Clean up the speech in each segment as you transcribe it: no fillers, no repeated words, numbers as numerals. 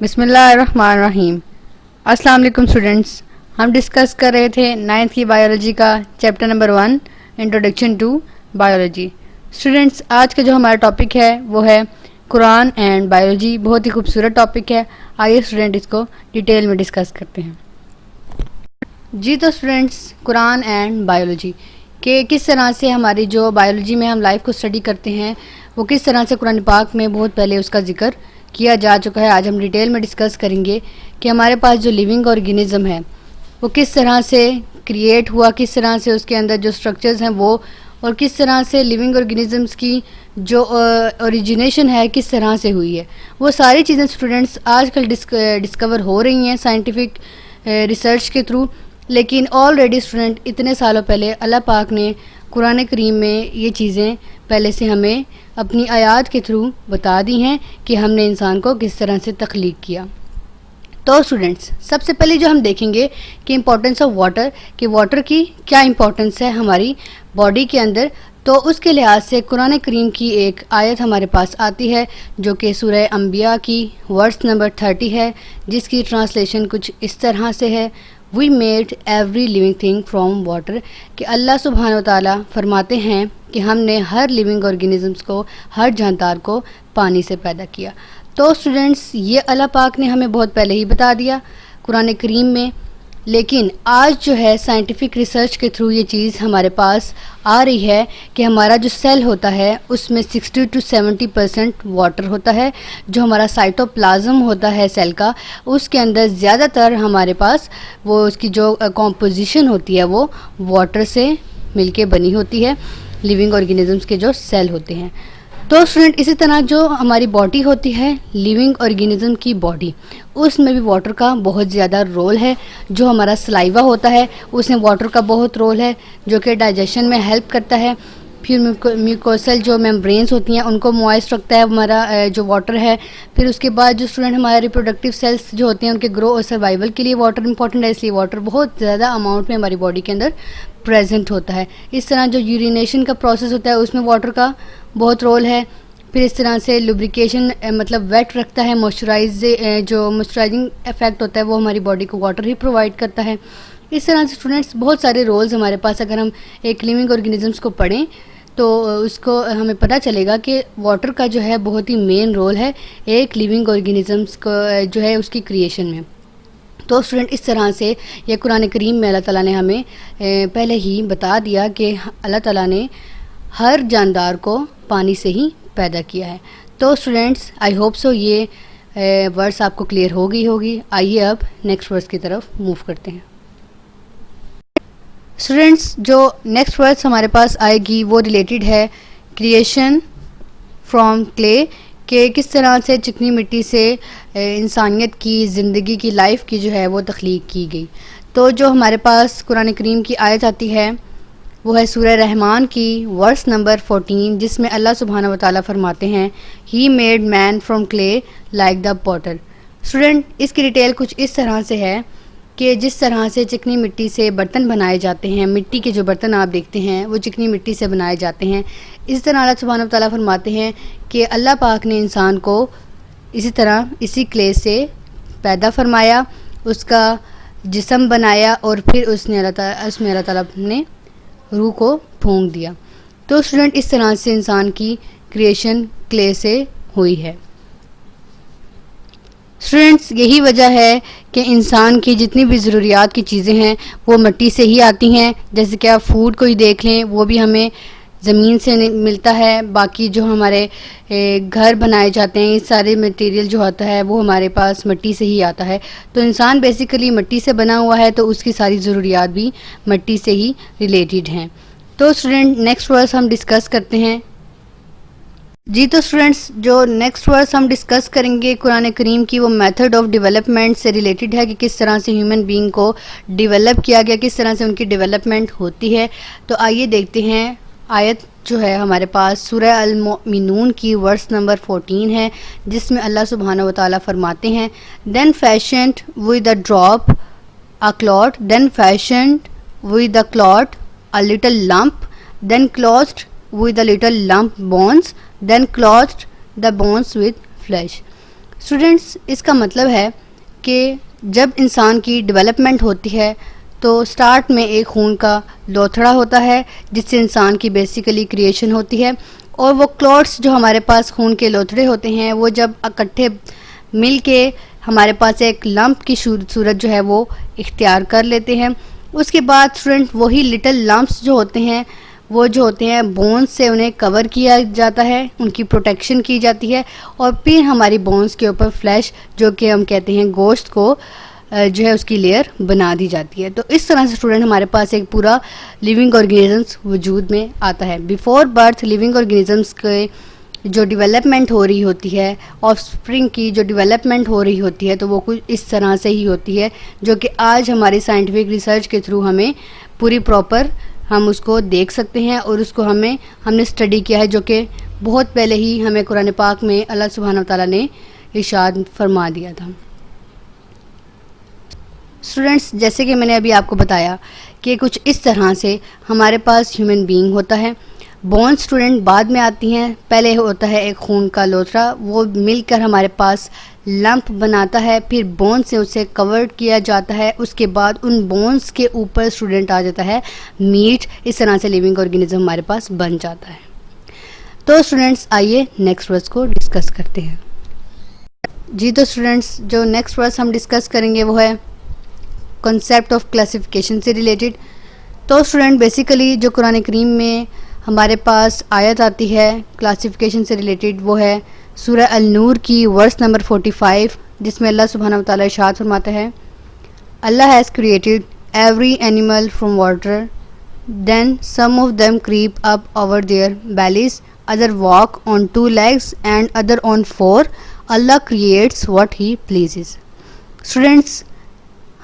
بسم اللہ الرحمن الرحیم۔ السلام علیکم اسٹوڈنٹس، ہم ڈسکس کر رہے تھے 9th کی بایولوجی کا chapter number 1 introduction to biology. Students, آج کا جو ہمارا ٹاپک ہے وہ ہے قرآن اینڈ بایولوجی۔ بہت ہی خوبصورت ٹاپک ہے، آئیے اسٹوڈنٹ اس کو ڈیٹیل میں ڈسکس کرتے ہیں۔ جی تو اسٹوڈنٹس، قرآن اینڈ بایولوجی کہ کس طرح سے ہماری جو بایولوجی میں ہم لائف کو اسٹڈی کرتے ہیں وہ کس طرح سے قرآن پاک میں بہت پہلے اس کا ذکر کیا جا چکا ہے۔ آج ہم ڈیٹیل میں ڈسکس کریں گے کہ ہمارے پاس جو لیونگ آرگینزم ہے وہ کس طرح سے کریٹ ہوا، کس طرح سے اس کے اندر جو سٹرکچرز ہیں وہ، اور کس طرح سے لیونگ آرگینزمس کی جو اوریجنیشن ہے کس طرح سے ہوئی ہے۔ وہ ساری چیزیں اسٹوڈنٹس آج کل ڈسکور ہو رہی ہیں سائنٹیفک ریسرچ کے تھرو، لیکن آلریڈی اسٹوڈنٹ اتنے سالوں پہلے اللہ پاک نے قرآن کریم میں یہ چیزیں پہلے سے ہمیں اپنی آیات کے تھرو بتا دی ہیں کہ ہم نے انسان کو کس طرح سے تخلیق کیا۔ تو اسٹوڈنٹس، سب سے پہلے جو ہم دیکھیں گے کہ امپورٹنس آف واٹر، کہ واٹر کی کیا امپورٹنس ہے ہماری باڈی کے اندر، تو اس کے لحاظ سے قرآن کریم کی ایک آیت ہمارے پاس آتی ہے جو کہ سورہ انبیاء کی ورس نمبر 30 ہے، جس کی ٹرانسلیشن کچھ اس طرح سے ہے: we made every living thing from water, کہ اللہ سبحانہ وتعالیٰ فرماتے ہیں کہ ہم نے ہر لیونگ آرگینزمس کو، ہر جاندار کو پانی سے پیدا کیا۔ تو اسٹوڈنٹس، یہ اللہ پاک نے ہمیں بہت پہلے ہی بتا دیا قرآن کریم میں، لیکن آج جو ہے سائنٹیفک ریسرچ کے تھرو یہ چیز ہمارے پاس آ رہی ہے کہ ہمارا جو سیل ہوتا ہے اس میں 60 to 70% واٹر ہوتا ہے۔ جو ہمارا سائٹوپلازم ہوتا ہے سیل کا، اس کے اندر زیادہ تر ہمارے پاس وہ اس کی جو کمپوزیشن ہوتی ہے وہ واٹر سے مل کے بنی ہوتی ہے، لیونگ آرگینزمس کے جو سیل ہوتے ہیں۔ تو اسٹوڈنٹ، اسی طرح جو ہماری باڈی ہوتی ہے، لیونگ آرگینزم کی باڈی، اس میں بھی واٹر کا بہت زیادہ رول ہے۔ جو ہمارا سلائیوا ہوتا ہے اس میں واٹر کا بہت رول ہے، جو کہ ڈائجیشن میں ہیلپ کرتا ہے۔ پھر میوکوسل جو میمبرینس ہوتی ہیں ان کو موائسٹ رکھتا ہے ہمارا جو واٹر ہے۔ پھر اس کے بعد جو اسٹوڈنٹ ہمارے ریپروڈکٹیو سیلس جو ہوتے ہیں ان کے گرو اور سروائیول کے لیے واٹر امپورٹنٹ ہے، اس لیے واٹر بہت زیادہ اماؤنٹ میں ہماری باڈی کے اندر پریزنٹ ہوتا ہے۔ اس طرح جو یورینیشن کا پروسیس ہوتا ہے اس میں واٹر کا بہت رول ہے۔ پھر اس طرح سے لوبریکیشن مطلب ویٹ رکھتا ہے، جو موئسچرائزنگ افیکٹ ہوتا ہے وہ ہماری باڈی کو واٹر ہی پرووائڈ کرتا ہے۔ اس طرح سے اسٹوڈنٹس بہت سارے رولز ہمارے پاس، اگر ہم ایک لیونگ آرگینزمس کو پڑھیں تو اس کو ہمیں پتہ چلے گا کہ واٹر کا جو ہے بہت ہی مین رول ہے ایک لیونگ آرگینزمس کو جو ہے اس کی کریشن میں۔ تو اسٹوڈنٹ، اس طرح سے یہ قرآن کریم میں اللہ تعالیٰ نے ہمیں پہلے ہی بتا دیا کہ اللہ تعالیٰ نے ہر جاندار کو پانی سے ہی پیدا کیا ہے۔ تو اسٹوڈنٹس، آئی ہوپ سو یہ ورڈس آپ کو کلیئر ہو گئی ہوگی۔ آئیے اب نیکسٹ ورڈس کی طرف موو کرتے ہیں۔ اسٹوڈنٹس، جو نیکسٹ ورڈس ہمارے پاس آئے گی وہ ریلیٹڈ ہے کریشن فرام کلے، کہ کس طرح سے چکنی مٹی سے انسانیت کی زندگی کی لائف کی جو ہے وہ تخلیق کی گئی۔ تو جو ہمارے پاس قرآن کریم کی آیت آتی ہے وہ ہے سورہ رحمان کی ورس نمبر 14، جس میں اللہ سبحانہ وتعالیٰ فرماتے ہیں: he made man from clay like the potter. Student, اس کی ڈیٹیل کچھ اس طرح سے ہے کہ جس طرح سے چکنی مٹی سے برتن بنائے جاتے ہیں، مٹی کے جو برتن آپ دیکھتے ہیں وہ چکنی مٹی سے بنائے جاتے ہیں، اسی طرح اللہ سبحانہ وتعالیٰ فرماتے ہیں کہ اللہ پاک نے انسان کو اسی طرح اسی کلے سے پیدا فرمایا، اس کا جسم بنایا، اور پھر اس میں اللہ تعالیٰ نے روح کو پھونک دیا۔ تو اسٹوڈنٹ، اس طرح سے انسان کی کریشن کلے سے ہوئی ہے۔ اسٹوڈنٹس، یہی وجہ ہے کہ انسان کی جتنی بھی ضروریات کی چیزیں ہیں وہ مٹی سے ہی آتی ہیں۔ جیسے کہ آپ فوڈ کو ہی دیکھ لیں، وہ بھی ہمیں زمین سے ملتا ہے۔ باقی جو ہمارے گھر بنائے جاتے ہیں، یہ سارے مٹیریل جو ہوتا ہے وہ ہمارے پاس مٹی سے ہی آتا ہے۔ تو انسان بیسیکلی مٹی سے بنا ہوا ہے، تو اس کی ساری ضروریات بھی مٹی سے ہی ریلیٹڈ ہیں۔ تو اسٹوڈنٹ، نیکسٹ ورڈس ہم ڈسکس کرتے ہیں۔ جی تو اسٹوڈنٹس، جو نیکسٹ ورڈس ہم ڈسکس کریں گے قرآن کریم کی وہ میتھڈ آف ڈیولپمنٹ سے ریلیٹڈ ہے، کہ کس طرح سے ہیومن بینگ کو ڈیولپ کیا گیا، کس طرح سے ان کی ڈیولپمنٹ ہوتی ہے۔ تو آئیے دیکھتے ہیں۔ آیت جو ہے ہمارے پاس سورہ المؤمنون کی ورس نمبر 14 ہے، جس میں اللہ سبحانہ وتعالیٰ فرماتے ہیں: then fashioned with a drop a clot, then fashioned with the clot a little lump, then clothed with the little lump bones, then clothed the bones with flesh. Students اس کا مطلب ہے کہ جب انسان کی ڈیولپمنٹ ہوتی ہے تو سٹارٹ میں ایک خون کا لوتھڑا ہوتا ہے جس سے انسان کی بیسیکلی کریشن ہوتی ہے، اور وہ کلوٹس جو ہمارے پاس خون کے لوتھڑے ہوتے ہیں وہ جب اکٹھے مل کے ہمارے پاس ایک لمپ کی صورت جو ہے وہ اختیار کر لیتے ہیں. اس کے بعد اسٹوڈنٹ وہی لٹل لمپس جو ہوتے ہیں وہ جو ہوتے ہیں بونز سے انہیں کور کیا جاتا ہے، ان کی پروٹیکشن کی جاتی ہے، اور پھر ہماری بونز کے اوپر فلیش جو کہ ہم کہتے ہیں گوشت کو جو ہے اس کی لیئر بنا دی جاتی ہے. تو اس طرح سے اسٹوڈنٹ ہمارے پاس ایک پورا لیونگ آرگینزمس وجود میں آتا ہے. بیفور برتھ لیونگ آرگینزمس کے جو ڈیولپمنٹ ہو رہی ہوتی ہے، آف اسپرنگ کی جو ڈیولپمنٹ ہو رہی ہوتی ہے، تو وہ کچھ اس طرح سے ہی ہوتی ہے جو کہ آج ہماری سائنٹیفک ریسرچ کے تھرو ہمیں پوری پراپر ہم اس کو دیکھ سکتے ہیں، اور اس کو ہم نے اسٹڈی کیا ہے، جو کہ بہت پہلے ہی ہمیں قرآن پاک میں اللہ سبحانہ وتعالیٰ نے ارشاد فرما دیا تھا. اسٹوڈنٹس جیسے کہ میں نے ابھی آپ کو بتایا کہ کچھ اس طرح سے ہمارے پاس ہیومن بینگ ہوتا ہے. بونز اسٹوڈنٹ بعد میں آتی ہیں، پہلے ہوتا ہے ایک خون کا لوتھڑا، وہ مل کر ہمارے پاس لمپ بناتا ہے، پھر بونز سے اسے کورڈ کیا جاتا ہے، اس کے بعد ان بونز کے اوپر اسٹوڈنٹ آ جاتا ہے میٹ. اس طرح سے لیونگ آرگینزم ہمارے پاس بن جاتا ہے. تو اسٹوڈنٹس آئیے نیکسٹ ورس کو ڈسکس کرتے ہیں. جی تو اسٹوڈنٹس جو نیکسٹ ورس ہم ڈسکس کریں گے وہ ہے کنسیپٹ آف کلاسیفیکیشن سے ریلیٹڈ. تو اسٹوڈنٹ بیسیکلی جو قرآن کریم میں ہمارے پاس آیت آتی ہے کلاسیفیکیشن سے ریلیٹڈ وہ ہے سورہ النور کی ورس نمبر 45، جس میں اللہ سبحانہ وتعالیٰ ارشاد فرماتا ہے Allah has created every animal from water then some of them creep up over their bellies other walk on 2 legs and other on 4. Allah creates what he pleases. Students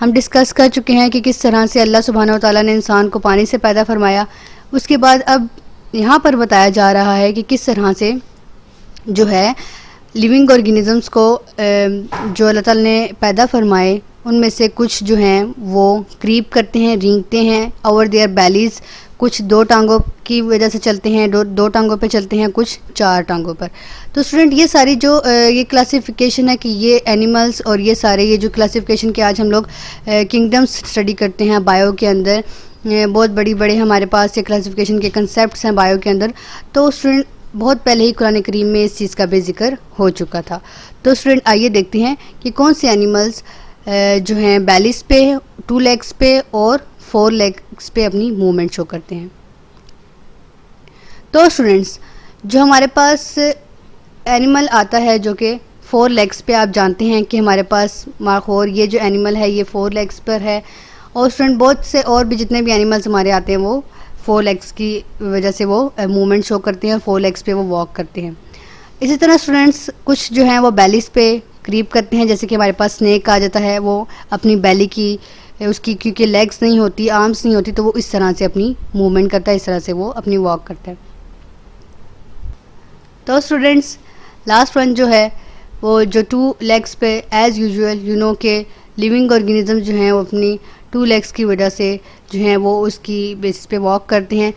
ہم ڈسکس کر چکے ہیں کہ کس طرح سے اللہ سبحانہ وتعالیٰ نے انسان کو پانی سے پیدا فرمایا. اس کے بعد اب یہاں پر بتایا جا رہا ہے کہ کس طرح سے جو ہے لیونگ آرگینزمس کو جو اللہ تعالیٰ نے پیدا فرمائے ان میں سے کچھ جو ہیں وہ کریپ کرتے ہیں، رینگتے ہیں اوور دیئر بیلیز. کچھ 2 ٹانگوں کی وجہ سے چلتے ہیں، 2 ٹانگوں پہ چلتے ہیں، کچھ 4 ٹانگوں پر. تو اسٹوڈنٹ یہ ساری جو یہ کلاسیفیکیشن ہے کہ یہ اینیملز اور یہ سارے یہ جو کلاسیفیکیشن کے آج ہم لوگ کنگڈمس اسٹڈی کرتے ہیں بایو کے اندر، بہت بڑے ہمارے پاس یہ کلاسیفیکیشن کے کنسیپٹس ہیں بایو کے اندر. تو اسٹوڈنٹ بہت پہلے ہی قرآن کریم میں اس چیز کا بھی ذکر ہو چکا تھا. تو اسٹوڈنٹ آئیے دیکھتے ہیں کہ کون سے اینیملز جو ہیں بیلیز پہ، 2 legs پہ اور 4 legs پہ اپنی موومنٹ شو کرتے ہیں. تو اسٹوڈنٹس جو ہمارے پاس اینیمل آتا ہے جو کہ 4 legs پہ، آپ جانتے ہیں کہ ہمارے پاس ماخور یہ جو اینیمل ہے یہ 4 legs پر ہے، اور اسٹوڈنٹ بہت سے اور بھی جتنے بھی اینیملز ہمارے آتے ہیں وہ 4 legs کی وجہ سے وہ موومنٹ شو کرتے ہیں اور 4 legs پہ وہ واک کرتے ہیں. اسی طرح اسٹوڈنٹس کچھ جو ہیں وہ بیلیز پہ کریپ کرتے ہیں، جیسے کہ ہمارے پاس سنیک آ جاتا ہے، وہ اپنی بیلی کی اس کی کیونکہ لیگس نہیں ہوتی، آرمس نہیں ہوتی، تو وہ اس طرح سے اپنی موومنٹ کرتا ہے، اس طرح سے وہ اپنی واک کرتا ہے. تو اسٹوڈنٹس لاسٹ ون جو ہے وہ جو 2 legs پہ ایز یوزول یو نو کہ لیونگ آرگینزم جو ہیں وہ اپنی 2 legs کی وجہ سے جو ہیں وہ اس کی بیسس پہ واک کرتے ہیں.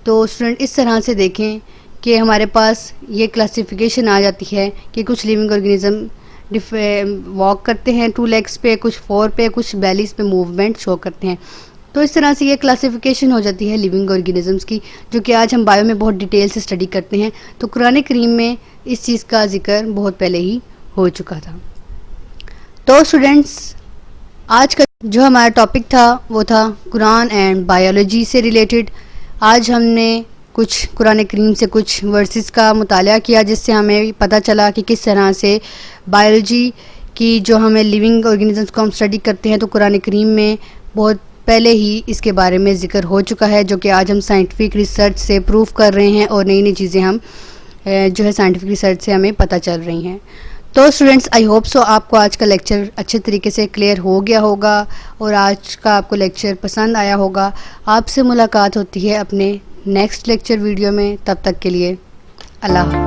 تو اسٹوڈنٹ اس طرح سے دیکھیں کہ ہمارے پاس یہ کلاسیفیکیشن آ جاتی ہے کہ کچھ لیونگ آرگینزم واک کرتے ہیں 2 legs پہ، کچھ 4 پہ، کچھ بیلیز پہ موومنٹ شو کرتے ہیں. تو اس طرح سے یہ کلاسیفیکیشن ہو جاتی ہے لیونگ آرگینزمس کی، جو کہ آج ہم بایو میں بہت ڈیٹیل سے اسٹڈی کرتے ہیں. تو قرآن کریم میں اس چیز کا ذکر بہت پہلے ہی ہو چکا تھا. تو اسٹوڈنٹس آج کا جو ہمارا ٹاپک تھا وہ تھا قرآن اینڈ بایولوجی سے ریلیٹڈ. آج ہم نے کچھ قرآن کریم سے کچھ ورسز کا مطالعہ کیا جس سے ہمیں پتہ چلا کہ کس طرح سے بایولوجی کی جو ہمیں لیونگ آرگینزمس کو ہم اسٹڈی کرتے ہیں تو قرآن کریم میں بہت پہلے ہی اس کے بارے میں ذکر ہو چکا ہے، جو کہ آج ہم سائنٹیفک ریسرچ سے پروف کر رہے ہیں اور نئی چیزیں ہم جو ہے سائنٹیفک ریسرچ سے ہمیں پتہ چل رہی ہیں. تو اسٹوڈنٹس آئی ہوپ سو آپ کو آج کا لیکچر اچھے طریقے سے کلیئر ہو گیا ہوگا اور آج کا آپ کو لیکچر پسند آیا ہوگا. آپ سے ملاقات ہوتی ہے اپنے نیکسٹ لیکچر ویڈیو میں. تب تک کے لیے اللہ حافظ.